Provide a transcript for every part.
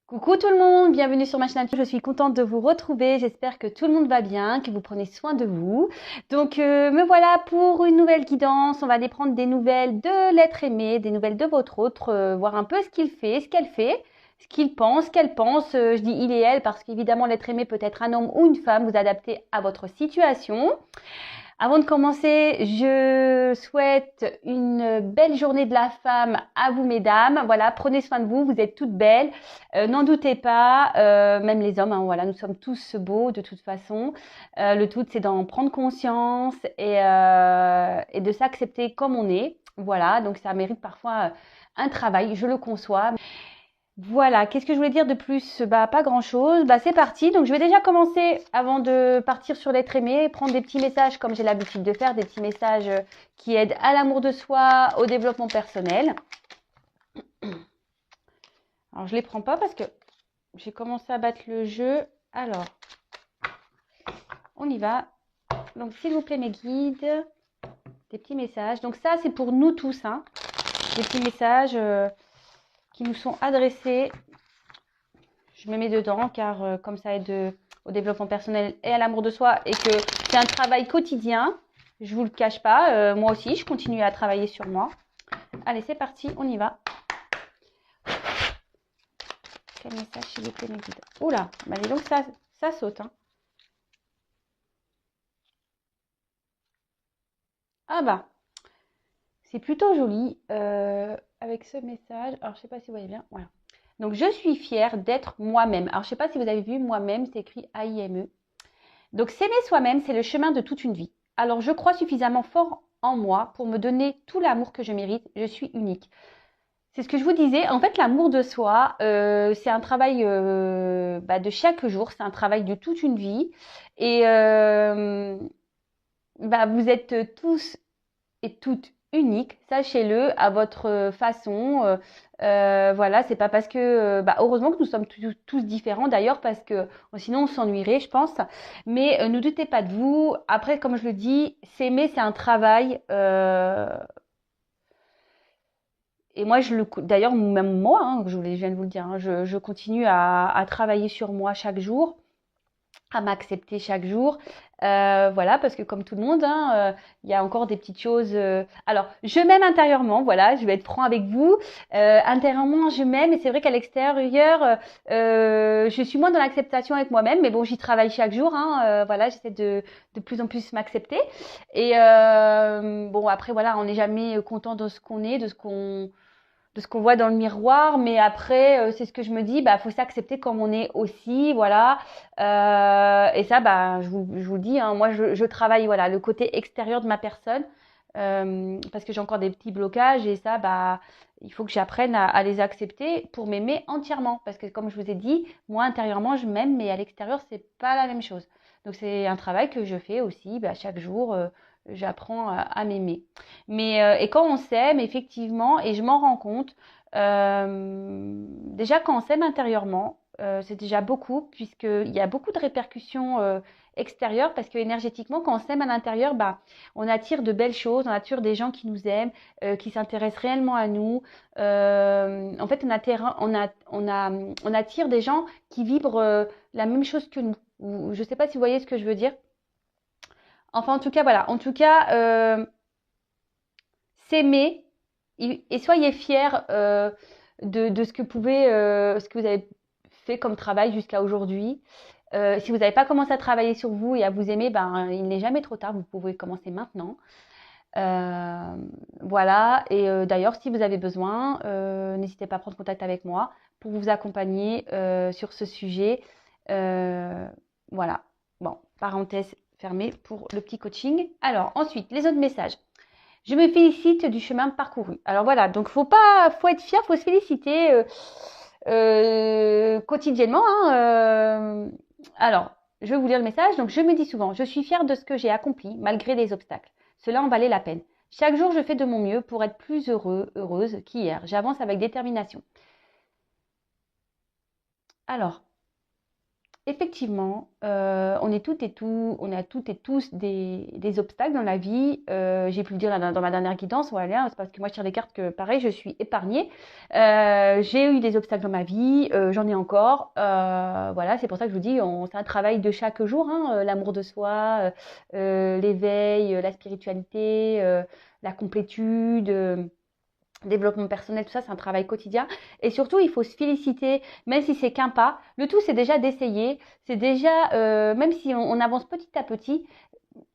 Coucou tout le monde, bienvenue sur ma chaîne. Je suis contente de vous retrouver. J'espère que tout le monde va bien, que vous prenez soin de vous. Donc me voilà pour une nouvelle guidance. On va aller prendre des nouvelles de l'être aimé, des nouvelles de votre autre, voir un peu ce qu'il fait, ce qu'elle fait, ce qu'il pense, qu'elle pense. Je dis il et elle parce qu'évidemment l'être aimé peut être un homme ou une femme. Vous adaptez à votre situation. Avant de commencer, je souhaite une belle journée de la femme à vous, mesdames. Voilà, prenez soin de vous, vous êtes toutes belles. N'en doutez pas, même les hommes, hein, voilà, nous sommes tous beaux de toute façon. Le tout, c'est d'en prendre conscience et de s'accepter comme on est. Voilà, donc ça mérite parfois un travail, je le conçois. Voilà, qu'est-ce que je voulais dire de plus? Bah, pas grand-chose. Bah, c'est parti. Donc, je vais déjà commencer avant de partir sur l'être aimé, prendre des petits messages comme j'ai l'habitude de faire, des petits messages qui aident à l'amour de soi, au développement personnel. Alors, je les prends pas parce que j'ai commencé à battre le jeu. Alors, on y va. Donc, s'il vous plaît, mes guides, des petits messages. Donc, ça, c'est pour nous tous, hein. Des petits messages qui nous sont adressés. Je me mets dedans car comme ça aide au développement personnel et à l'amour de soi et que c'est un travail quotidien, je vous le cache pas, moi aussi je continue à travailler sur moi. Allez, c'est parti, on y va. Quel message s'il vous plaît, mes guides? Oula, bah dis donc ça saute, hein. Ah bah, c'est plutôt joli avec ce message. Alors je sais pas si vous voyez bien, voilà. Donc je suis fière d'être moi-même. Alors je sais pas si vous avez vu, moi-même, c'est écrit A-I-M-E. Donc s'aimer soi-même, c'est le chemin de toute une vie. Alors je crois suffisamment fort en moi pour me donner tout l'amour que je mérite. Je suis unique. C'est ce que je vous disais. En fait, l'amour de soi, c'est un travail de chaque jour. C'est un travail de toute une vie. Et vous êtes tous et toutes uniques, sachez-le, à votre façon. Voilà, c'est pas parce que, heureusement que nous sommes tous différents d'ailleurs, parce que sinon on s'ennuierait, je pense. Mais ne doutez pas de vous. Après, comme je le dis, s'aimer, c'est un travail. Et moi, d'ailleurs, même moi, hein, je viens de vous le dire, hein, je continue à travailler sur moi chaque jour, à m'accepter chaque jour. Voilà, parce que comme tout le monde, hein, il y a encore des petites choses. Alors, je m'aime intérieurement, voilà, je vais être franc avec vous. Intérieurement, je m'aime, et c'est vrai qu'à l'extérieur, je suis moins dans l'acceptation avec moi-même, mais bon, j'y travaille chaque jour. Hein, voilà, j'essaie de plus en plus m'accepter. Et bon, après, voilà, on n'est jamais content de ce qu'on est, de ce qu'on voit dans le miroir, mais après c'est ce que je me dis, faut s'accepter comme on est aussi, voilà. Et ça, je vous le dis, hein, moi je travaille, voilà, le côté extérieur de ma personne, parce que j'ai encore des petits blocages, et ça, il faut que j'apprenne à les accepter pour m'aimer entièrement, parce que comme je vous ai dit, moi intérieurement je m'aime, mais à l'extérieur c'est pas la même chose. Donc c'est un travail que je fais aussi, chaque jour j'apprends à m'aimer. Mais et quand on s'aime, effectivement, et je m'en rends compte, déjà quand on s'aime intérieurement, c'est déjà beaucoup, puisqu'il y a beaucoup de répercussions extérieures, parce que énergétiquement, quand on s'aime à l'intérieur, on attire de belles choses, on attire des gens qui nous aiment, qui s'intéressent réellement à nous. En fait, on attire des gens qui vibrent la même chose que nous. Je ne sais pas si vous voyez ce que je veux dire. Enfin, en tout cas, voilà. En tout cas, s'aimer et soyez fiers de ce que vous avez fait comme travail jusqu'à aujourd'hui. Si vous n'avez pas commencé à travailler sur vous et à vous aimer, il n'est jamais trop tard, vous pouvez commencer maintenant. Voilà, et d'ailleurs, si vous avez besoin, n'hésitez pas à prendre contact avec moi pour vous accompagner sur ce sujet. Voilà, bon, parenthèse fermée pour le petit coaching. Alors, ensuite, les autres messages. Je me félicite du chemin parcouru. Alors voilà, donc faut être fier, faut se féliciter quotidiennement. Hein, alors, je vais vous lire le message. Donc, je me dis souvent, je suis fière de ce que j'ai accompli malgré les obstacles. Cela en valait la peine. Chaque jour, je fais de mon mieux pour être plus heureuse qu'hier. J'avance avec détermination. Alors, effectivement, on est toutes et tous, on a toutes et tous des obstacles dans la vie. J'ai pu le dire dans ma dernière guidance, voilà, c'est parce que moi je tire des cartes que pareil, je suis épargnée. J'ai eu des obstacles dans ma vie, j'en ai encore. Voilà, c'est pour ça que je vous dis, c'est un travail de chaque jour, hein, l'amour de soi, l'éveil, la spiritualité, la complétude. Développement personnel, tout ça, c'est un travail quotidien. Et surtout, il faut se féliciter, même si c'est qu'un pas. Le tout, c'est déjà d'essayer. C'est déjà, même si on avance petit à petit,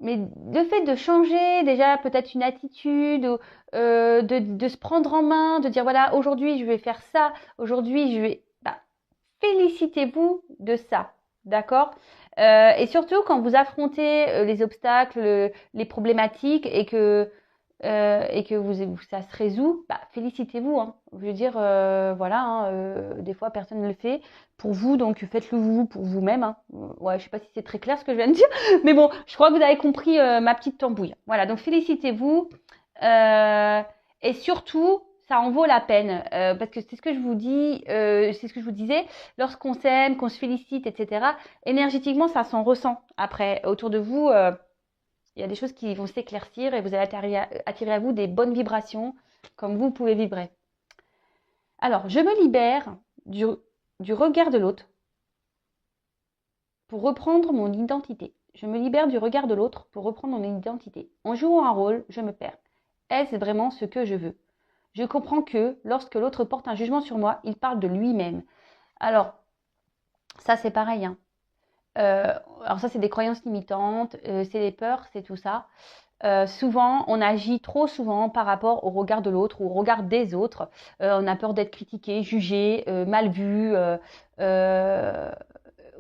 mais le fait de changer déjà peut-être une attitude, ou, de se prendre en main, de dire voilà, aujourd'hui, je vais faire ça. Aujourd'hui, je vais... Bah, félicitez-vous de ça. D'accord. Et surtout, quand vous affrontez les obstacles, les problématiques et que ça se résout, bah, félicitez-vous. Hein. Je veux dire, voilà, hein, des fois personne ne le fait pour vous, donc faites-le vous pour vous-même. Hein. Ouais, je sais pas si c'est très clair ce que je viens de dire, mais bon, je crois que vous avez compris ma petite tambouille. Voilà, donc félicitez-vous et surtout, ça en vaut la peine parce que c'est ce que je vous dis, c'est ce que je vous disais, lorsqu'on s'aime, qu'on se félicite, etc. Énergétiquement, ça s'en ressent après autour de vous. Il y a des choses qui vont s'éclaircir et vous allez attirer à vous des bonnes vibrations comme vous pouvez vibrer. Alors, je me libère du regard de l'autre pour reprendre mon identité. Je me libère du regard de l'autre pour reprendre mon identité. En jouant un rôle, je me perds. Est-ce vraiment ce que je veux? Je comprends que lorsque l'autre porte un jugement sur moi, il parle de lui-même. Alors, ça c'est pareil, hein. Alors ça, c'est des croyances limitantes, c'est les peurs, c'est tout ça. Souvent, on agit trop souvent par rapport au regard de l'autre ou au regard des autres. On a peur d'être critiqué, jugé, mal vu.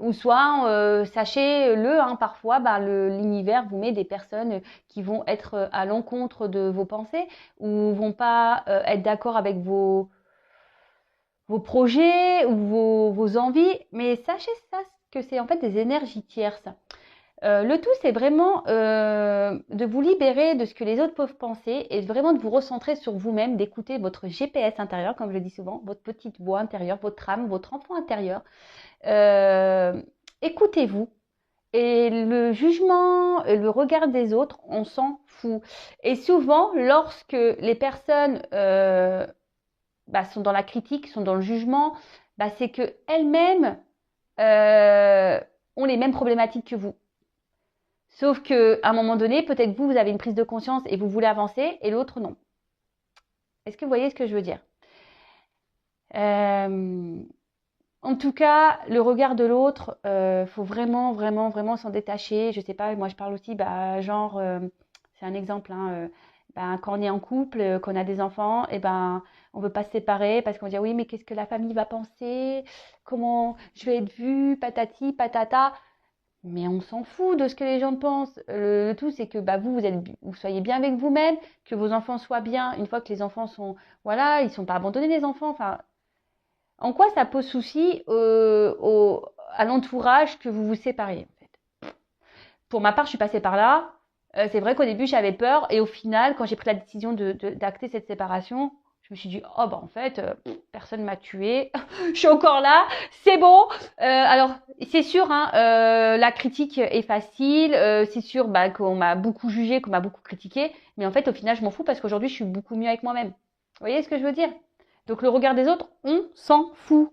Ou soit, sachez-le, hein, parfois, bah, l'univers vous met des personnes qui vont être à l'encontre de vos pensées ou vont pas être d'accord avec vos projets ou vos envies. Mais sachez ça, que c'est en fait des énergies tierces. Le tout, c'est vraiment de vous libérer de ce que les autres peuvent penser et vraiment de vous recentrer sur vous-même, d'écouter votre GPS intérieur, comme je le dis souvent, votre petite voix intérieure, votre âme, votre enfant intérieur. Écoutez-vous. Et le jugement, le regard des autres, on s'en fout. Et souvent, lorsque les personnes sont dans la critique, sont dans le jugement, c'est qu'elles-mêmes ont les mêmes problématiques que vous. Sauf qu'à un moment donné, peut-être vous avez une prise de conscience et vous voulez avancer et l'autre non. Est-ce que vous voyez ce que je veux dire? En tout cas, le regard de l'autre, faut vraiment, vraiment, vraiment s'en détacher. Je sais pas, moi je parle aussi, c'est un exemple, hein, quand on est en couple, qu'on a des enfants, et on veut pas se séparer parce qu'on dit oui, mais qu'est-ce que la famille va penser? Comment je vais être vue? Patati, patata. Mais on s'en fout de ce que les gens pensent. Le tout, c'est que vous soyez bien avec vous-même, que vos enfants soient bien. Une fois que les enfants sont, voilà, ils sont pas abandonnés les enfants. Enfin, en quoi ça pose souci à l'entourage que vous vous sépariez en fait. Pour ma part, je suis passée par là. C'est vrai qu'au début, j'avais peur et au final, quand j'ai pris la décision d'acter cette séparation, je me suis dit, oh en fait, personne m'a tuée, je suis encore là, c'est bon. Alors, c'est sûr, hein, la critique est facile, c'est sûr qu'on m'a beaucoup jugé, qu'on m'a beaucoup critiqué, mais en fait, au final, je m'en fous parce qu'aujourd'hui, je suis beaucoup mieux avec moi-même. Vous voyez ce que je veux dire? Donc, le regard des autres, on s'en fout.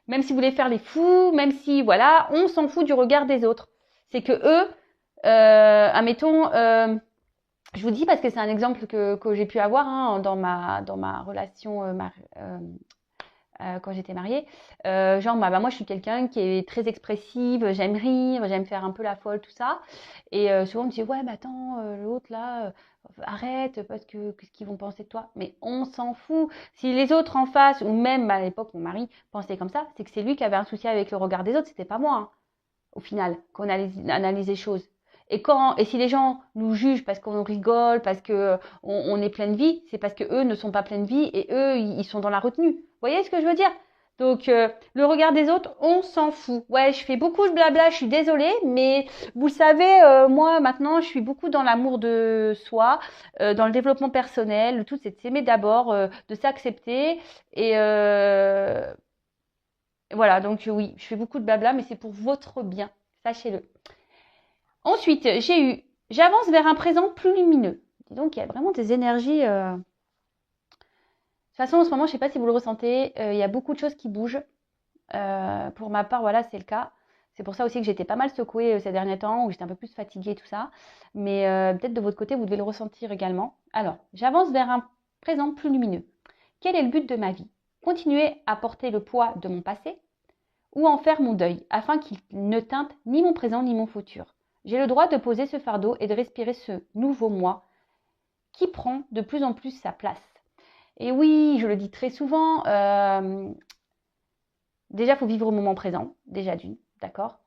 Même si vous voulez faire les fous, même si, voilà, on s'en fout du regard des autres. C'est que eux, admettons, je vous dis parce que c'est un exemple que j'ai pu avoir hein, dans ma relation quand j'étais mariée. Moi je suis quelqu'un qui est très expressive, j'aime rire, j'aime faire un peu la folle, tout ça. Et souvent on me dit ouais mais attends, l'autre là, arrête parce que qu'est-ce qu'ils vont penser de toi? Mais on s'en fout. Si les autres en face, ou même à l'époque mon mari pensait comme ça, c'est que c'est lui qui avait un souci avec le regard des autres, c'était pas moi. Hein, au final, qu'on analyse les choses. Et si les gens nous jugent parce qu'on rigole, parce que on est plein de vie, c'est parce que eux ne sont pas pleins de vie et eux ils sont dans la retenue. Vous voyez ce que je veux dire? Donc le regard des autres, on s'en fout. Ouais, je fais beaucoup de blabla, je suis désolée, mais vous le savez, moi maintenant, je suis beaucoup dans l'amour de soi, dans le développement personnel. Le tout, c'est de s'aimer d'abord, de s'accepter et Voilà, donc oui, je fais beaucoup de blabla, mais c'est pour votre bien, sachez-le. Ensuite, j'avance vers un présent plus lumineux. Donc, il y a vraiment des énergies. De toute façon, en ce moment, je ne sais pas si vous le ressentez, il y a beaucoup de choses qui bougent. Pour ma part, voilà, c'est le cas. C'est pour ça aussi que j'étais pas mal secouée ces derniers temps, où j'étais un peu plus fatiguée et tout ça. Mais peut-être de votre côté, vous devez le ressentir également. Alors, j'avance vers un présent plus lumineux. Quel est le but de ma vie? Continuer à porter le poids de mon passé ou en faire mon deuil, afin qu'il ne teinte ni mon présent ni mon futur. J'ai le droit de poser ce fardeau et de respirer ce nouveau moi qui prend de plus en plus sa place. Et oui, je le dis très souvent, déjà, il faut vivre au moment présent, déjà d'une, d'accord?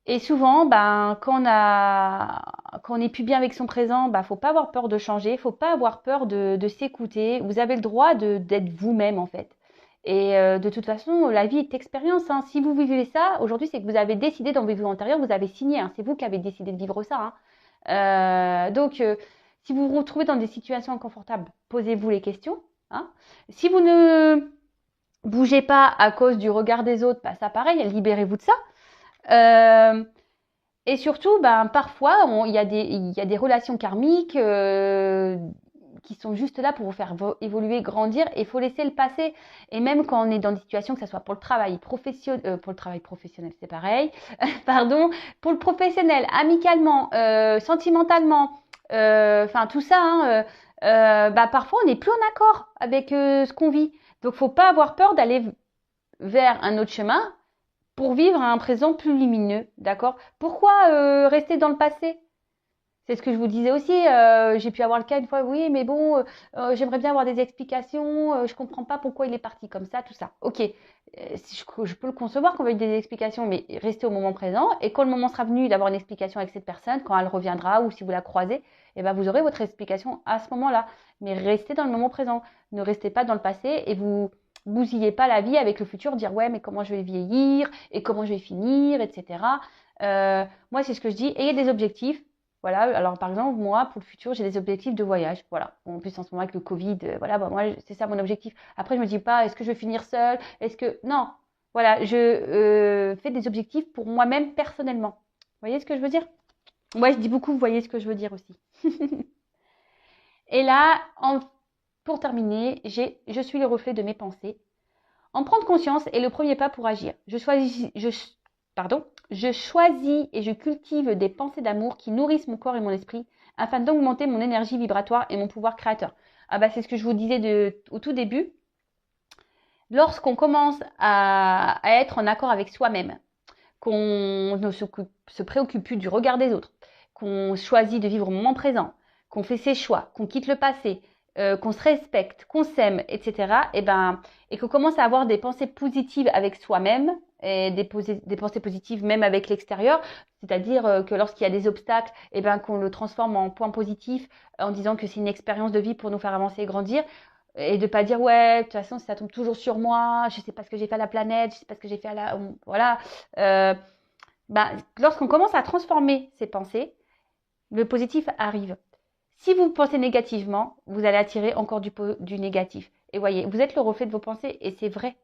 Et souvent, quand on n'est plus bien avec son présent, faut pas avoir peur de changer, faut pas avoir peur de s'écouter. Vous avez le droit d'être vous-même, en fait. Et de toute façon, la vie est expérience, hein. Si vous vivez ça, aujourd'hui, c'est que vous avez décidé dans votre vie antérieure, vous avez signé, hein. C'est vous qui avez décidé de vivre ça, hein. Si vous vous retrouvez dans des situations inconfortables, posez-vous les questions, hein. Si vous ne bougez pas à cause du regard des autres, ça pareil, libérez-vous de ça. Et surtout, parfois, il y a des relations karmiques qui sont juste là pour vous faire évoluer, grandir. Et il faut laisser le passé. Et même quand on est dans des situations, que ce soit pour le travail professionnel, c'est pareil. Pardon, pour le professionnel, amicalement, sentimentalement, enfin tout ça, hein, parfois on n'est plus en accord avec ce qu'on vit. Donc, faut pas avoir peur d'aller vers un autre chemin pour vivre un présent plus lumineux, d'accord? Pourquoi rester dans le passé? C'est ce que je vous disais aussi. J'ai pu avoir le cas une fois, oui, mais bon, j'aimerais bien avoir des explications. Je comprends pas pourquoi il est parti comme ça, tout ça. Ok, je peux le concevoir qu'on veuille des explications, mais restez au moment présent. Et quand le moment sera venu d'avoir une explication avec cette personne, quand elle reviendra ou si vous la croisez, eh ben vous aurez votre explication à ce moment-là. Mais restez dans le moment présent. Ne restez pas dans le passé et vous bousillez pas la vie avec le futur, dire ouais, mais comment je vais vieillir et comment je vais finir, etc. Moi, c'est ce que je dis. Ayez des objectifs. Voilà, alors par exemple, moi, pour le futur, j'ai des objectifs de voyage. Voilà. En plus, en ce moment, avec le Covid, voilà, moi, c'est ça mon objectif. Après, je me dis pas, est-ce que je vais finir seule? Est-ce que. Non. Voilà, je fais des objectifs pour moi-même personnellement. Vous voyez ce que je veux dire? Moi, je dis beaucoup, vous voyez ce que je veux dire aussi. Et là, pour terminer, je suis le reflet de mes pensées. En prendre conscience est le premier pas pour agir. Je choisis et je cultive des pensées d'amour qui nourrissent mon corps et mon esprit afin d'augmenter mon énergie vibratoire et mon pouvoir créateur. C'est ce que je vous disais au tout début. Lorsqu'on commence à être en accord avec soi-même, qu'on ne se préoccupe plus du regard des autres, qu'on choisit de vivre au moment présent, qu'on fait ses choix, qu'on quitte le passé, qu'on se respecte, qu'on s'aime, etc. Et qu'on commence à avoir des pensées positives avec soi-même et des pensées positives même avec l'extérieur, c'est-à-dire que lorsqu'il y a des obstacles, qu'on le transforme en point positif en disant que c'est une expérience de vie pour nous faire avancer et grandir. Et de pas dire ouais de toute façon ça tombe toujours sur moi, je sais pas ce que j'ai fait à la planète, je sais pas ce que j'ai fait à la voilà. Lorsqu'on commence à transformer ces pensées, le positif arrive. Si vous pensez négativement, vous allez attirer encore du négatif. Et voyez, vous êtes le reflet de vos pensées et c'est vrai.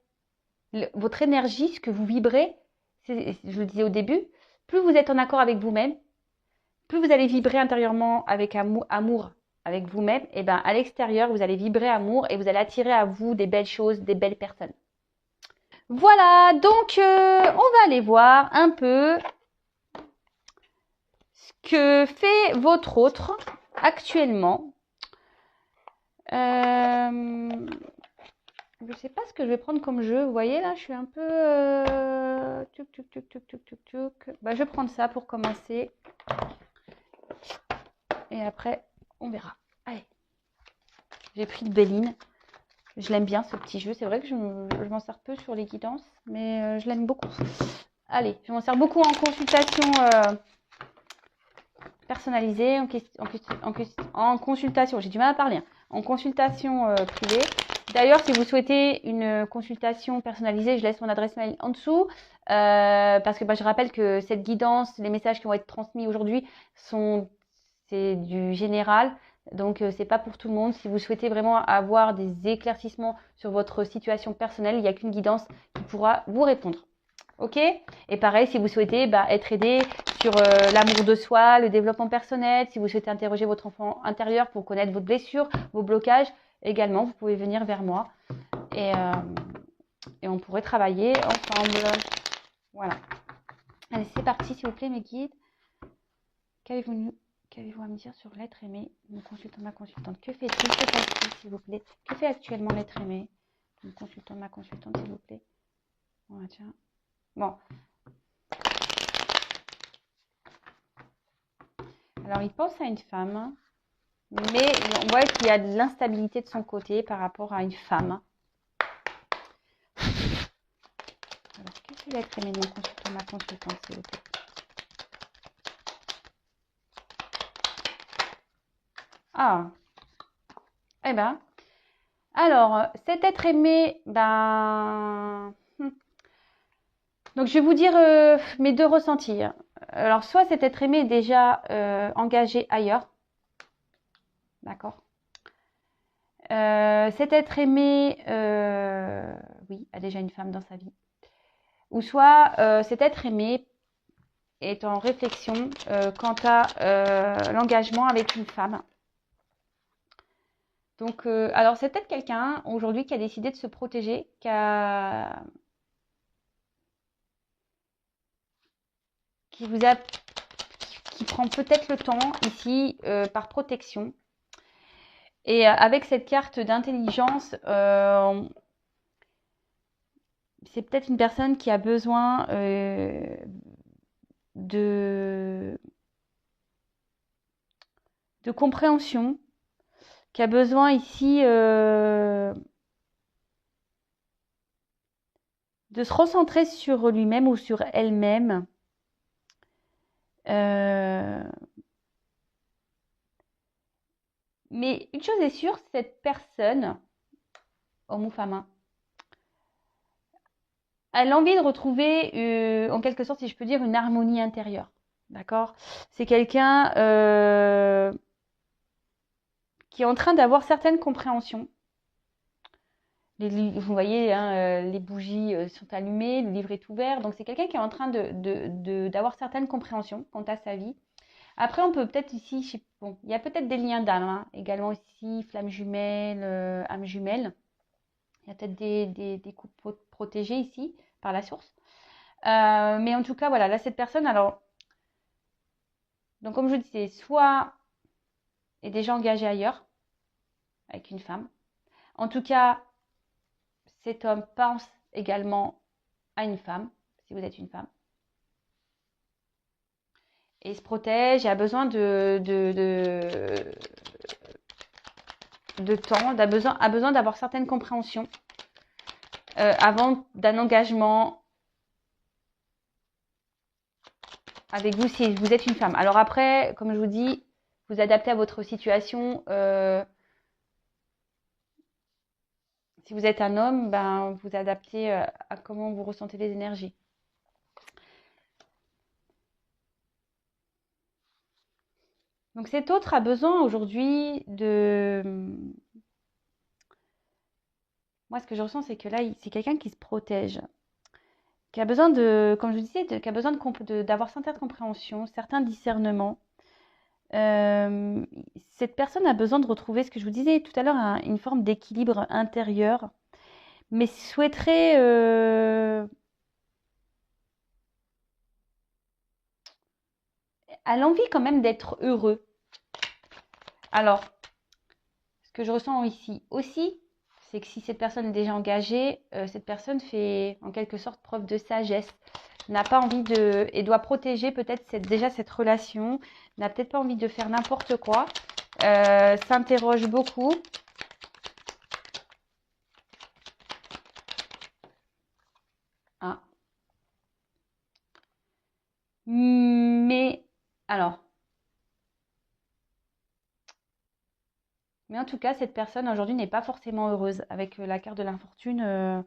Votre énergie, ce que vous vibrez, je le disais au début, plus vous êtes en accord avec vous-même, plus vous allez vibrer intérieurement avec amour avec vous-même, et à l'extérieur, vous allez vibrer amour et vous allez attirer à vous des belles choses, des belles personnes. Voilà, donc on va aller voir un peu ce que fait votre autre actuellement. Je ne sais pas ce que je vais prendre comme jeu. Vous voyez là, je suis un peu... je vais prendre ça pour commencer. Et après, on verra. Allez. J'ai pris de Béline. Je l'aime bien ce petit jeu. C'est vrai que je m'en sers peu sur les guidances, mais je l'aime beaucoup. Allez, je m'en sers beaucoup en consultation personnalisée, en consultation. J'ai du mal à parler. Hein, en consultation privée. D'ailleurs, si vous souhaitez une consultation personnalisée, je laisse mon adresse mail en dessous. Parce que je rappelle que cette guidance, les messages qui vont être transmis aujourd'hui, c'est du général. Donc, c'est pas pour tout le monde. Si vous souhaitez vraiment avoir des éclaircissements sur votre situation personnelle, il n'y a qu'une guidance qui pourra vous répondre. Ok? Et pareil, si vous souhaitez être aidé sur l'amour de soi, le développement personnel, si vous souhaitez interroger votre enfant intérieur pour connaître vos blessures, vos blocages, également, vous pouvez venir vers moi et on pourrait travailler ensemble. Voilà. Allez, c'est parti, s'il vous plaît, mes guides. Qu'avez-vous à me dire sur l'être aimé, mon consultant, ma consultante? Que fait-il? Que passe-t-il, s'il vous plaît? Que fait actuellement l'être aimé, mon consultant, ma consultante, s'il vous plaît? Voilà, tiens. Bon. Alors, il pense à une femme, mais on voit qu'il y a de l'instabilité de son côté par rapport à une femme. Alors, que fait l'être aimé, mon consultant, ma consultante, s'il vous plaît? Ah, eh ben, alors, cet être aimé, donc je vais vous dire mes deux ressentis. Alors, soit cet être aimé est déjà engagé ailleurs, d'accord. Cet être aimé, oui, a déjà une femme dans sa vie. Ou soit cet être aimé est en réflexion quant à l'engagement avec une femme. Donc, alors c'est peut-être quelqu'un aujourd'hui qui a décidé de se protéger, qui prend peut-être le temps ici par protection. Et avec cette carte d'intelligence, c'est peut-être une personne qui a besoin de compréhension, qui a besoin ici de se recentrer sur lui-même ou sur elle-même. Mais une chose est sûre, cette personne, homme ou femme, elle a envie de retrouver, en quelque sorte, si je peux dire, une harmonie intérieure. D'accord? C'est quelqu'un qui est en train d'avoir certaines compréhensions. Vous voyez, hein, les bougies sont allumées, le livre est ouvert. Donc, c'est quelqu'un qui est en train d'avoir certaines compréhensions quant à sa vie. Après, on peut peut-être ici, bon, il y a peut-être des liens d'âme, hein, également ici, flamme jumelle, âme jumelle. Il y a peut-être des couples protégés ici par la source. Mais en tout cas, voilà, là, cette personne, alors, donc comme je disais, soit est déjà engagée ailleurs avec une femme. En tout cas, cet homme pense également à une femme, si vous êtes une femme. Et il se protège et a besoin de temps, a besoin d'avoir certaines compréhensions avant d'un engagement avec vous si vous êtes une femme. Alors après, comme je vous dis, vous adaptez à votre situation. Si vous êtes un homme, vous adaptez à comment vous ressentez les énergies. Donc cet autre a besoin aujourd'hui de... Moi, ce que je ressens, c'est que là, c'est quelqu'un qui se protège, qui a besoin de, comme je vous disais, qui a besoin d'avoir certaines compréhensions, certains discernements. Cette personne a besoin de retrouver, ce que je vous disais tout à l'heure, une forme d'équilibre intérieur, mais souhaiterait a l'envie quand même d'être heureux. Alors, ce que je ressens ici aussi, c'est que si cette personne est déjà engagée, cette personne fait en quelque sorte preuve de sagesse, n'a pas envie de... et doit protéger peut-être déjà cette relation, n'a peut-être pas envie de faire n'importe quoi, s'interroge beaucoup. Ah. Mais, alors... Mais en tout cas, cette personne aujourd'hui n'est pas forcément heureuse avec la carte de l'infortune.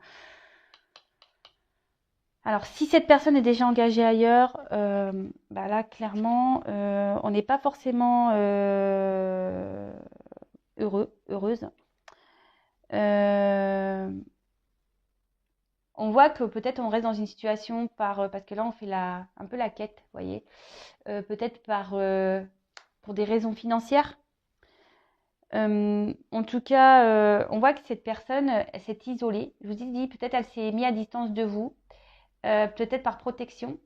Alors, si cette personne est déjà engagée ailleurs, bah là, clairement, on n'est pas forcément heureuse. Euh, on voit que peut-être on reste dans une situation parce que là, on fait un peu la quête, vous voyez. Peut-être pour des raisons financières. En tout cas, on voit que cette personne s'est isolée. Je vous ai dit, peut-être elle s'est mise à distance de vous, peut-être par protection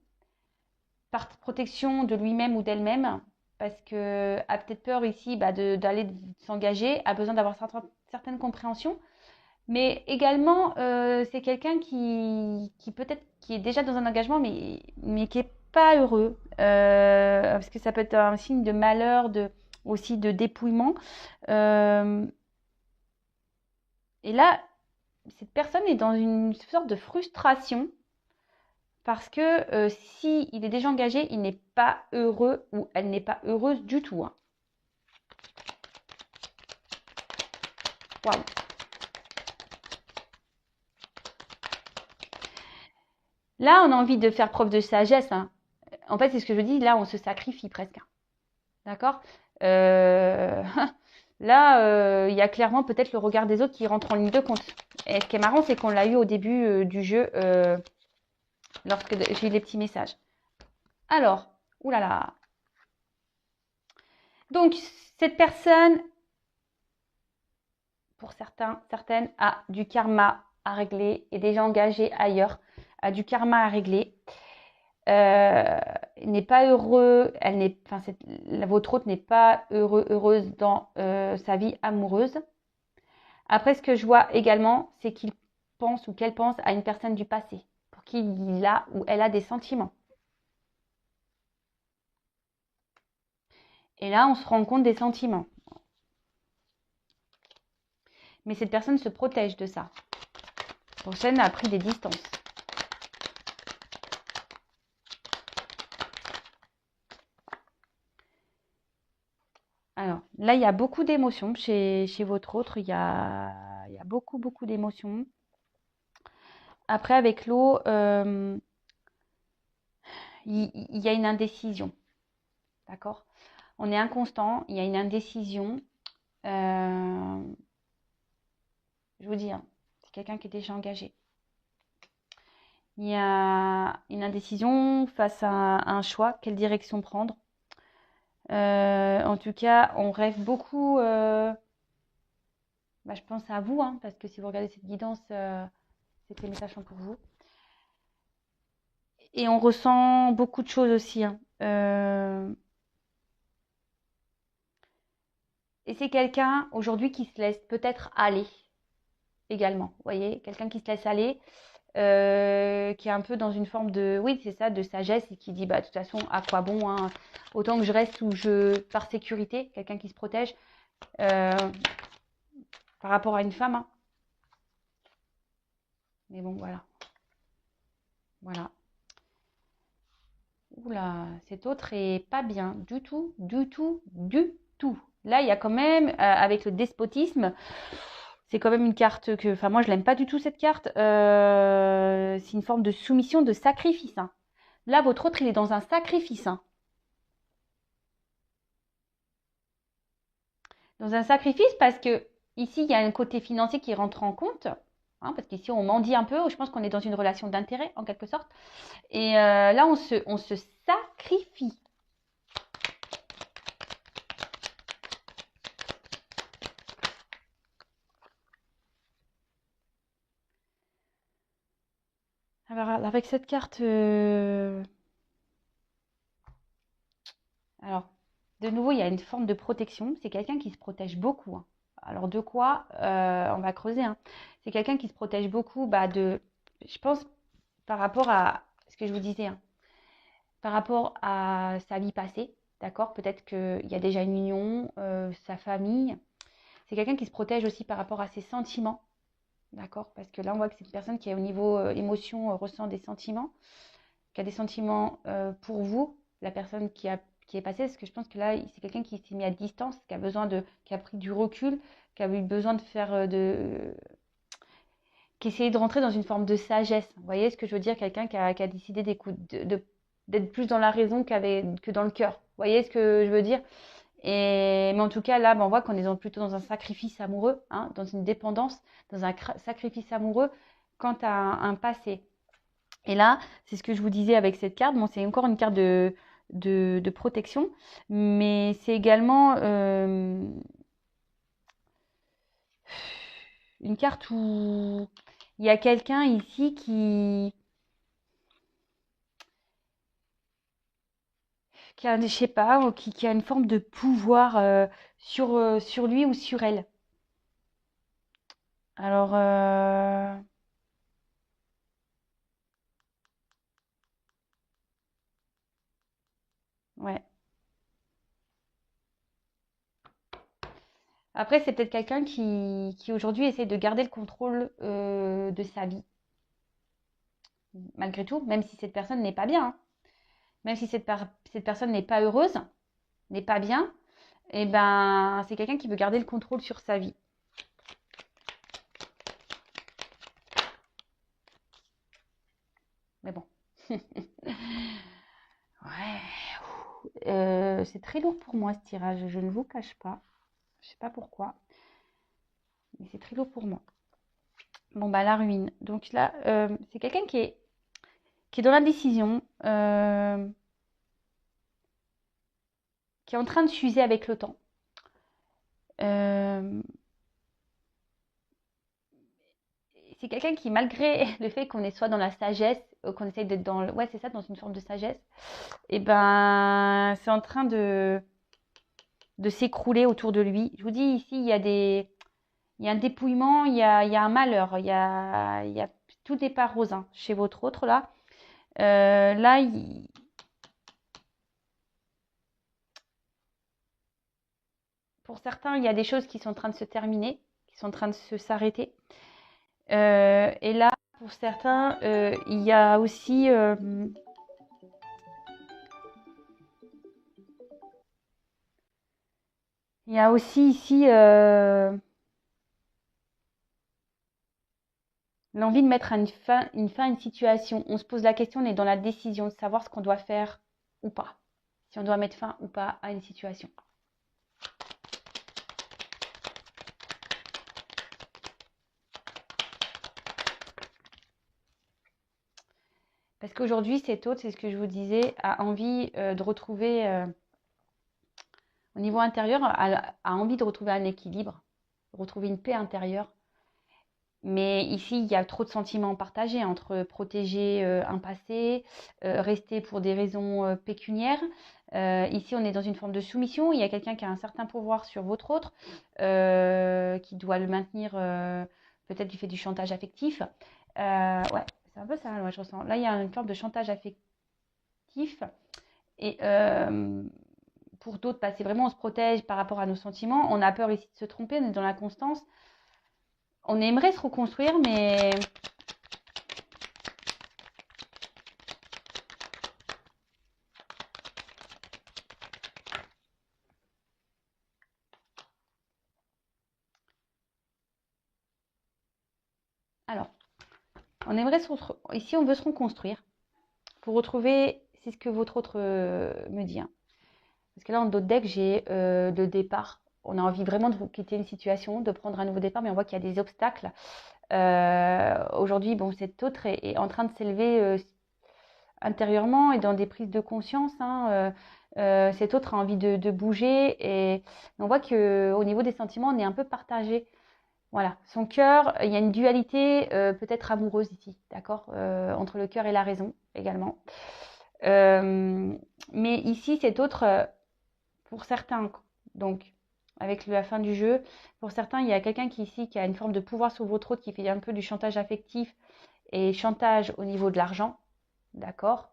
de lui-même ou d'elle-même, parce que a peut-être peur ici d'aller s'engager, a besoin d'avoir certaines compréhensions. Mais également, c'est quelqu'un qui peut-être qui est déjà dans un engagement, mais qui est pas heureux, parce que ça peut être un signe de malheur, aussi de dépouillement. Euh, et là, cette personne est dans une sorte de frustration parce que si il est déjà engagé, il n'est pas heureux ou elle n'est pas heureuse du tout, hein. Waouh. Là, on a envie de faire preuve de sagesse, hein. En fait, c'est ce que je dis. Là, on se sacrifie presque, hein. D'accord. Euh, Là, il y a clairement peut-être le regard des autres qui rentre en ligne de compte. Et ce qui est marrant, c'est qu'on l'a eu au début du jeu, lorsque j'ai eu les petits messages. Alors, oulala. Donc, cette personne, pour certaines, a du karma à régler, est déjà engagée ailleurs, a du karma à régler. Euh, n'est pas heureux, votre hôte n'est pas heureuse dans sa vie amoureuse. Après, ce que je vois également, c'est qu'il pense ou qu'elle pense à une personne du passé pour qui il a ou elle a des sentiments. Et là, on se rend compte des sentiments. Mais cette personne se protège de ça. Donc, elle a pris des distances. Alors, là, il y a beaucoup d'émotions chez votre autre. Il y a beaucoup, beaucoup d'émotions. Après, avec l'eau, il y a une indécision. D'accord? On est inconstant, il y a une indécision. Je vous dis, hein, c'est quelqu'un qui est déjà engagé. Il y a une indécision face à un choix, quelle direction prendre. En tout cas, on rêve beaucoup. Je pense à vous, hein, parce que si vous regardez cette guidance, c'est que les messages sont pour vous. Et on ressent beaucoup de choses aussi, hein. Et c'est quelqu'un aujourd'hui qui se laisse peut-être aller également. Vous voyez, quelqu'un qui se laisse aller, qui est un peu dans une forme de, oui, c'est ça, de sagesse et qui dit, de toute façon, à quoi bon, hein, autant que je reste par sécurité, quelqu'un qui se protège par rapport à une femme, hein. Mais bon, voilà. Voilà. Oula, cet autre est pas bien du tout, du tout, du tout. Là, il y a quand même, avec le despotisme, c'est quand même une carte que, enfin, moi, je l'aime pas du tout cette carte. C'est une forme de soumission, de sacrifice, hein. Là, votre autre, il est dans un sacrifice, hein. Dans un sacrifice parce que ici, il y a un côté financier qui rentre en compte, hein, parce qu'ici, on mendie un peu. Je pense qu'on est dans une relation d'intérêt, en quelque sorte. Et là, on se sacrifie. Alors, avec cette carte, alors, de nouveau, il y a une forme de protection. C'est quelqu'un qui se protège beaucoup, hein. Alors, de quoi on va creuser, hein. C'est quelqu'un qui se protège beaucoup, je pense, par rapport à ce que je vous disais, hein, par rapport à sa vie passée, d'accord? Peut-être qu'il y a déjà une union, sa famille. C'est quelqu'un qui se protège aussi par rapport à ses sentiments, d'accord? Parce que là, on voit que c'est une personne qui, au niveau émotion, ressent des sentiments, qui a des sentiments pour vous, la personne qui est passée, parce que je pense que là, c'est quelqu'un qui s'est mis à distance, qui a besoin qui a pris du recul, qui a eu besoin de faire qui essayait de rentrer dans une forme de sagesse. Vous voyez ce que je veux dire? Quelqu'un qui a décidé d'être plus dans la raison que dans le cœur. Vous voyez ce que je veux dire? Mais en tout cas, là, ben, on voit qu'on est plutôt dans un sacrifice amoureux, hein, dans une dépendance, dans un sacrifice amoureux quant à un passé. Et là, c'est ce que je vous disais avec cette carte. Bon, c'est encore une carte de protection, mais c'est également une carte où il y a quelqu'un ici qui a, je sais pas, qui a une forme de pouvoir sur lui ou sur elle. Alors, ouais. Après, c'est peut-être quelqu'un qui aujourd'hui essaie de garder le contrôle de sa vie. Malgré tout, même si cette personne n'est pas bien, hein. Même si cette personne n'est pas heureuse, n'est pas bien, et ben c'est quelqu'un qui veut garder le contrôle sur sa vie. Mais bon. Ouais. C'est très lourd pour moi ce tirage, je ne vous cache pas. Je sais pas pourquoi, mais c'est très lourd pour moi. Bon bah la ruine. Donc là, c'est quelqu'un qui est dans l'indécision, qui est en train de s'user avec le temps. Euh, c'est quelqu'un qui, malgré le fait qu'on est soit dans la sagesse, qu'on essaye d'être ouais, c'est ça, dans une forme de sagesse, et ben, c'est en train de s'écrouler autour de lui. Je vous dis, ici, il y a un dépouillement, il y a un malheur, tout n'est pas rose, hein, chez votre autre, là. Là, pour certains, il y a des choses qui sont en train de se terminer, qui sont en train de s'arrêter. Et là, pour certains, il y a aussi ici l'envie de mettre une fin à une situation. On se pose la question, on est dans la décision de savoir ce qu'on doit faire ou pas. Si on doit mettre fin ou pas à une situation. Parce qu'aujourd'hui, cet autre, c'est ce que je vous disais, a envie de retrouver, au niveau intérieur, a envie de retrouver un équilibre, retrouver une paix intérieure. Mais ici, il y a trop de sentiments partagés entre protéger un passé, rester pour des raisons pécuniaires. Ici, on est dans une forme de soumission. Il y a quelqu'un qui a un certain pouvoir sur votre autre, qui doit le maintenir peut-être du fait du chantage affectif. Ouais, c'est un peu ça, moi, je ressens. Là, il y a une forme de chantage affectif. Et pour d'autres, bah, c'est vraiment on se protège par rapport à nos sentiments. On a peur ici de se tromper, on est dans la constance. On aimerait se reconstruire, mais alors, on aimerait ici, on veut se reconstruire pour retrouver, c'est ce que votre autre me dit, hein. Parce que là, en d'autres decks, j'ai le départ. On a envie vraiment de quitter une situation, de prendre un nouveau départ, mais on voit qu'il y a des obstacles. Aujourd'hui, bon, cet autre est en train de s'élever intérieurement et dans des prises de conscience, hein. Cet autre a envie de bouger et on voit qu'au niveau des sentiments, on est un peu partagé. Voilà, son cœur, il y a une dualité peut-être amoureuse ici, d'accord, entre le cœur et la raison également. Mais ici, cet autre, pour certains, donc avec la fin du jeu, pour certains, il y a quelqu'un qui a une forme de pouvoir sur votre autre, qui fait un peu du chantage affectif et chantage au niveau de l'argent, d'accord.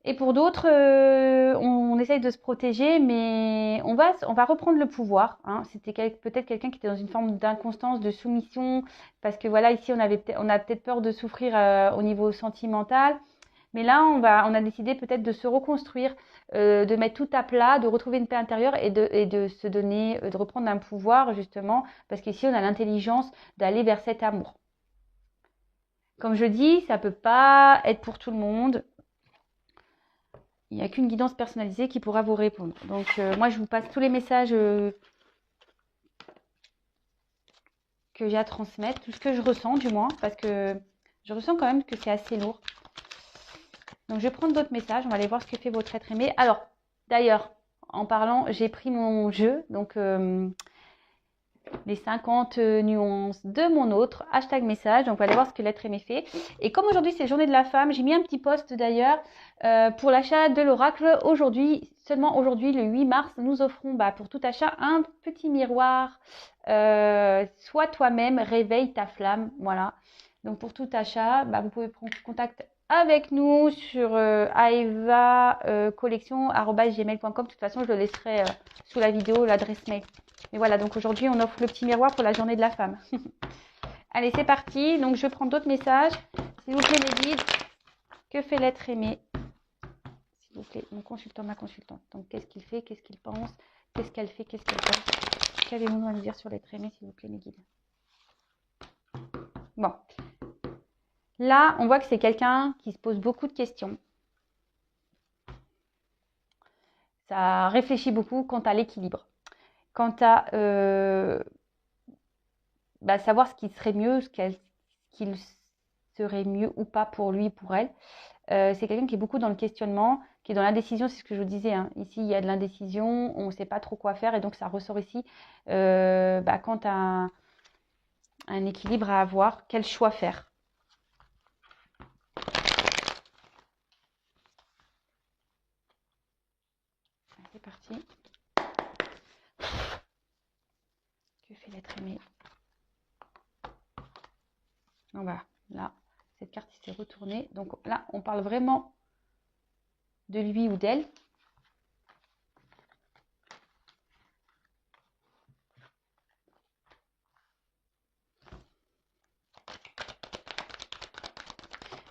Et pour d'autres, on essaye de se protéger, mais on va reprendre le pouvoir, hein. C'était peut-être quelqu'un qui était dans une forme d'inconstance, de soumission, parce que voilà, ici, on a peut-être peur de souffrir au niveau sentimental. Mais là, on a décidé peut-être de se reconstruire, de mettre tout à plat, de retrouver une paix intérieure et de se donner, de reprendre un pouvoir justement, parce qu'ici, on a l'intelligence d'aller vers cet amour. Comme je dis, ça peut pas être pour tout le monde. Il n'y a qu'une guidance personnalisée qui pourra vous répondre. Donc, moi, je vous passe tous les messages que j'ai à transmettre, tout ce que je ressens du moins, parce que je ressens quand même que c'est assez lourd. Donc, je vais prendre d'autres messages. On va aller voir ce que fait votre être aimé. Alors, d'ailleurs, en parlant, j'ai pris mon jeu. Donc, les 50 nuances de mon autre. Hashtag message. Donc, on va aller voir ce que l'être aimé fait. Et comme aujourd'hui, c'est journée de la femme, j'ai mis un petit post d'ailleurs pour l'achat de l'oracle. Aujourd'hui, seulement aujourd'hui, le 8 mars, nous offrons pour tout achat un petit miroir. Sois toi-même, réveille ta flamme. Voilà. Donc, pour tout achat, vous pouvez prendre contact avec nous sur aeva collection@gmail.com. De toute façon, je le laisserai sous la vidéo, l'adresse mail. Mais voilà, donc aujourd'hui, on offre le petit miroir pour la journée de la femme. Allez, c'est parti. Donc, je prends d'autres messages. S'il vous plaît, mes guides, que fait l'être aimé? S'il vous plaît, mon consultant, ma consultante. Donc, qu'est-ce qu'il fait? Qu'est-ce qu'il pense? Qu'est-ce qu'elle fait? Qu'est-ce qu'elle pense? Qu'avez-vous à nous dire sur l'être aimé, s'il vous plaît, mes guides? Bon. Là, on voit que c'est quelqu'un qui se pose beaucoup de questions. Ça réfléchit beaucoup quant à l'équilibre. Quant à savoir ce qui serait mieux, ce qu'il serait mieux ou pas pour lui, pour elle. C'est quelqu'un qui est beaucoup dans le questionnement, qui est dans l'indécision, c'est ce que je vous disais. Hein. Ici, il y a de l'indécision, on ne sait pas trop quoi faire et donc ça ressort ici. Quant à un équilibre à avoir, quel choix faire? C'est parti. Que fait l'être aimé? Donc voilà, là, cette carte s'est retournée. Donc là, on parle vraiment de lui ou d'elle.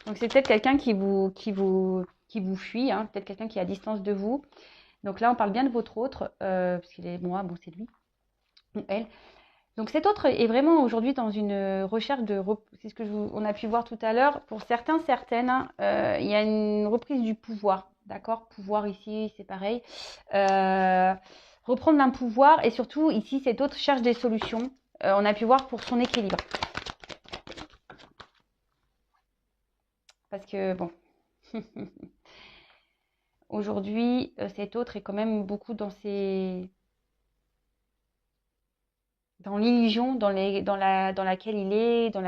Donc c'est peut-être quelqu'un qui vous fuit, hein, peut-être quelqu'un qui est à distance de vous. Donc là, on parle bien de votre autre, parce qu'il est moi, bon, c'est lui ou elle. Donc cet autre est vraiment aujourd'hui dans une recherche de, c'est ce que on a pu voir tout à l'heure. Pour certains, certaines, il y a une reprise du pouvoir, d'accord? Pouvoir ici, c'est pareil. Reprendre un pouvoir et surtout ici, cet autre cherche des solutions. On a pu voir pour son équilibre. Parce que bon, aujourd'hui, cet autre est quand même beaucoup dans l'illusion dans laquelle il est, dans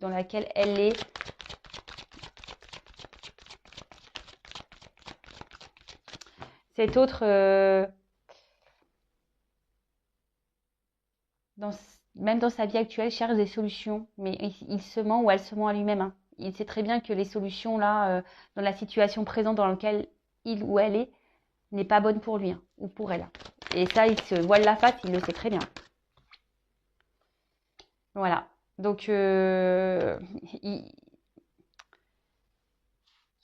laquelle elle est. Cet autre, même dans sa vie actuelle, cherche des solutions, mais il se ment ou elle se ment à lui-même. Hein. Il sait très bien que les solutions là, dans la situation présente dans laquelle il ou elle est, n'est pas bonne pour lui hein, ou pour elle. Et ça, il se voile la face, il le sait très bien. Voilà. Donc, il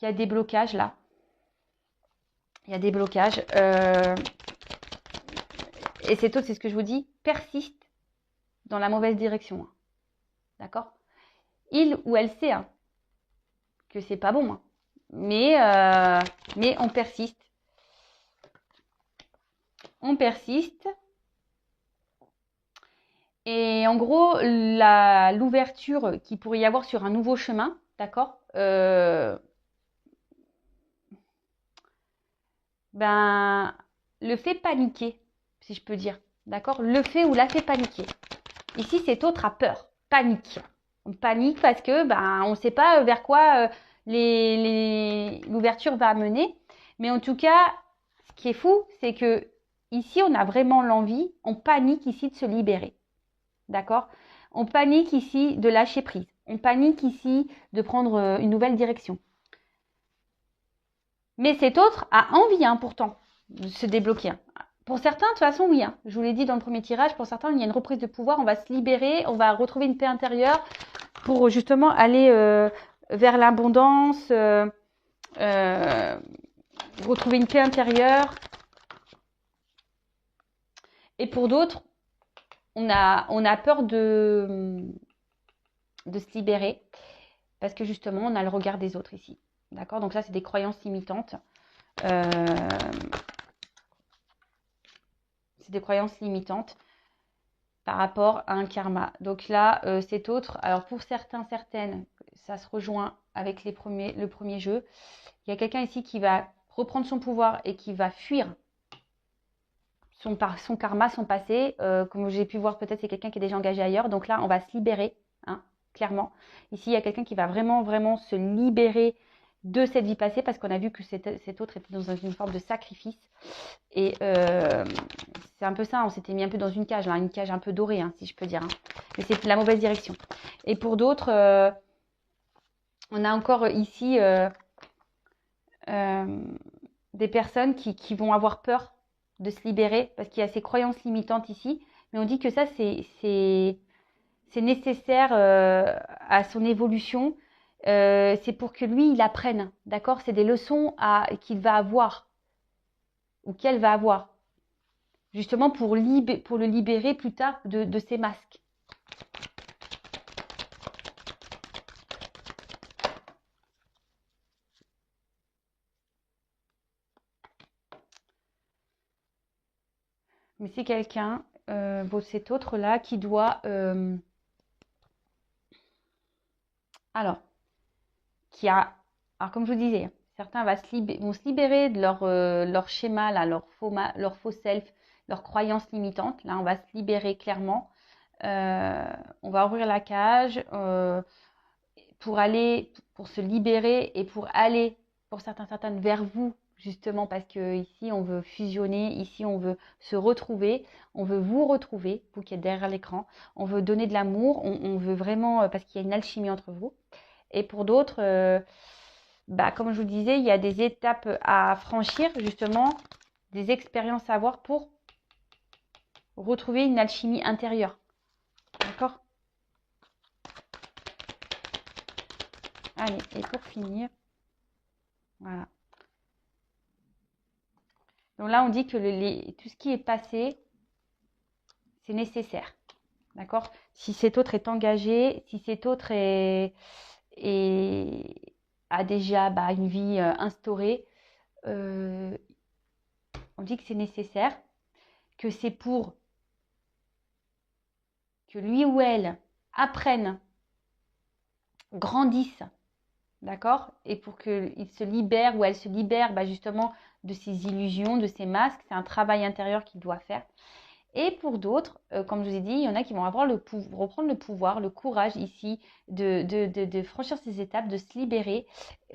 y a des blocages là. Il y a des blocages. Et cet autre, c'est ce que je vous dis, persiste dans la mauvaise direction. Hein. D'accord? Il ou elle sait hein, que c'est pas bon. Hein. Mais on persiste. On persiste. Et en gros, l'ouverture qu'il pourrait y avoir sur un nouveau chemin, d'accord le fait paniquer, si je peux dire, d'accord? Le fait ou la fait paniquer. Ici, cet autre a peur, panique. On panique parce que on ne sait pas vers quoi l'ouverture va mener. Mais en tout cas, ce qui est fou, c'est que ici, on a vraiment l'envie, on panique ici de se libérer. D'accord? On panique ici de lâcher prise. On panique ici de prendre une nouvelle direction. Mais cet autre a envie, hein, pourtant, de se débloquer. Hein. Pour certains, de toute façon, oui. Hein. Je vous l'ai dit dans le premier tirage, pour certains, il y a une reprise de pouvoir. On va se libérer, on va retrouver une paix intérieure pour justement aller vers l'abondance. euh, retrouver une paix intérieure. Et pour d'autres, on a peur de se libérer parce que justement, on a le regard des autres ici. D'accord? Donc ça, c'est des croyances limitantes. C'est des croyances limitantes par rapport à un karma. Donc là, cet autre, alors pour certains, certaines, ça se rejoint avec le premier jeu. Il y a quelqu'un ici qui va reprendre son pouvoir et qui va fuir son karma, son passé. Comme j'ai pu voir, peut-être c'est quelqu'un qui est déjà engagé ailleurs. Donc là, on va se libérer, hein, clairement. Ici, il y a quelqu'un qui va vraiment, vraiment se libérer de cette vie passée parce qu'on a vu que cet autre était dans une forme de sacrifice. Et c'est un peu ça, on s'était mis un peu dans une cage un peu dorée, hein, si je peux dire. Hein. Mais c'est la mauvaise direction. Et pour d'autres, on a encore ici des personnes qui vont avoir peur de se libérer parce qu'il y a ces croyances limitantes ici. Mais on dit que ça, c'est nécessaire à son évolution. C'est pour que lui, il apprenne. D'accord? C'est des leçons qu'il va avoir ou qu'elle va avoir. Justement pour le libérer plus tard de ses masques. Mais c'est quelqu'un, cet autre-là, qui doit... alors, comme je vous disais, certains vont se libérer de leur schéma, là, leur faux self, leurs croyances limitantes. Là, on va se libérer clairement. On va ouvrir la cage pour se libérer et pour aller, pour certaines, vers vous, justement, parce que ici, on veut fusionner, ici, on veut se retrouver, on veut vous retrouver, vous qui êtes derrière l'écran, on veut donner de l'amour, on veut vraiment, parce qu'il y a une alchimie entre vous. Et pour d'autres, comme je vous disais, il y a des étapes à franchir, justement, des expériences à avoir pour retrouver une alchimie intérieure. D'accord? Allez, et pour finir, voilà. Donc là, on dit que tout ce qui est passé, c'est nécessaire. D'accord? Si cet autre est engagé, si cet autre a déjà une vie instaurée, on dit que c'est nécessaire, que c'est pour que lui ou elle apprenne, grandisse, d'accord? Et pour qu'il se libère ou elle se libère justement de ses illusions, de ses masques. C'est un travail intérieur qu'il doit faire. Et pour d'autres, comme je vous ai dit, il y en a qui vont avoir reprendre le pouvoir, le courage ici de franchir ces étapes, de se libérer,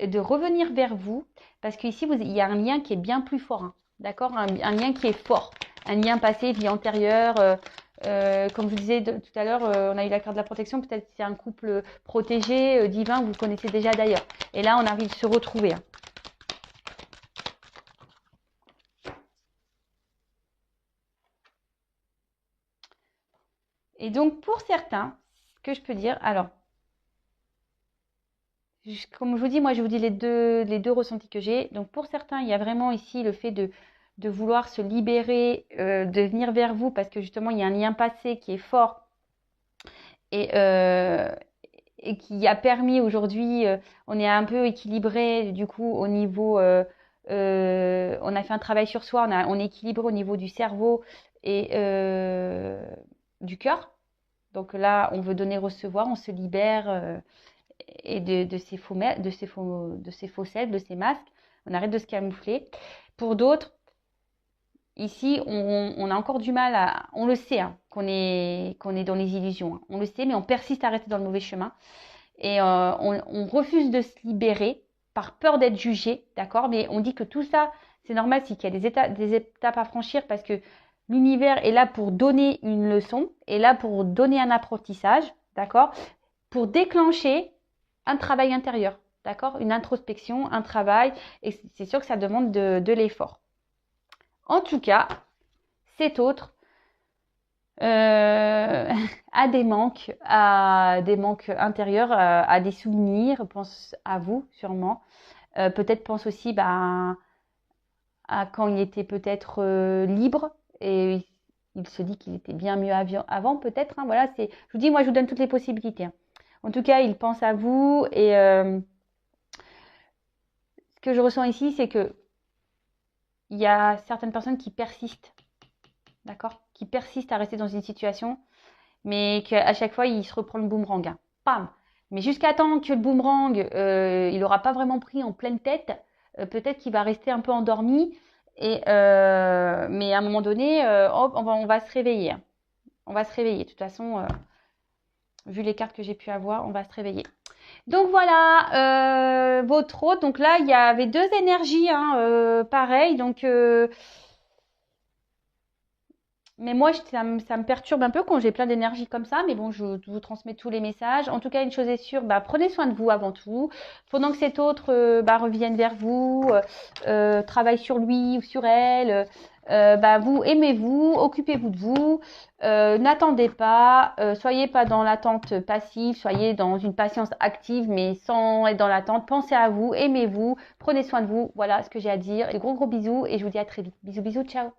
de revenir vers vous. Parce qu'ici, il y a un lien qui est bien plus fort. Hein, d'accord? Un lien qui est fort. Un lien passé, vie antérieure. Comme je vous disais tout à l'heure, on a eu la carte de la protection. Peut-être que c'est un couple protégé, divin, vous connaissez déjà d'ailleurs. Et là, on a envie de se retrouver. Hein. Et donc, pour certains, ce que je peux dire, alors, comme je vous dis, moi, je vous dis les deux ressentis que j'ai. Donc, pour certains, il y a vraiment ici le fait de vouloir se libérer, de venir vers vous, parce que justement, il y a un lien passé qui est fort et, et qui a permis aujourd'hui, on est un peu équilibré, du coup, au niveau, on a fait un travail sur soi, on est équilibré au niveau du cerveau et du cœur. Donc là, on veut donner, recevoir, on se libère et de ces faux selfs, de ces masques. On arrête de se camoufler. Pour d'autres, ici, on a encore du mal à... On le sait, hein, qu'on est dans les illusions. Hein. On le sait, mais on persiste à rester dans le mauvais chemin. Et on refuse de se libérer par peur d'être jugé, d'accord? Mais on dit que tout ça, c'est normal, c'est qu'il y a des étapes à franchir parce que l'univers est là pour donner une leçon, est là pour donner un apprentissage, d'accord? Pour déclencher un travail intérieur, d'accord? Une introspection, un travail, et c'est sûr que ça demande de l'effort. En tout cas, cet autre a des manques intérieurs, à des souvenirs, pense à vous sûrement. Peut-être pense aussi à quand il était peut-être libre et il se dit qu'il était bien mieux avant peut-être. Hein, voilà, je vous dis, moi je vous donne toutes les possibilités. Hein. En tout cas, il pense à vous et ce que je ressens ici, c'est que il y a certaines personnes qui persistent, d'accord, qui persistent à rester dans une situation, mais qu'à chaque fois il se reprend le boomerang. Hein. Pam. Mais jusqu'à temps que le boomerang, il n'aura pas vraiment pris en pleine tête, peut-être qu'il va rester un peu endormi. Mais à un moment donné, hop, on va se réveiller. Hein. On va se réveiller. De toute façon, vu les cartes que j'ai pu avoir, on va se réveiller. Donc voilà, votre hôte. Donc là, il y avait deux énergies, hein, pareil. Donc, mais moi, ça me perturbe un peu quand j'ai plein d'énergie comme ça. Mais bon, je vous transmets tous les messages. En tout cas, une chose est sûre, prenez soin de vous avant tout. Pendant que cet autre revienne vers vous, travaille sur lui ou sur elle. Vous aimez-vous, occupez-vous de vous, n'attendez pas, soyez pas dans l'attente passive, soyez dans une patience active, mais sans être dans l'attente. Pensez à vous, aimez-vous, prenez soin de vous. Voilà ce que j'ai à dire. De gros bisous et je vous dis à très vite. Bisous, bisous, ciao.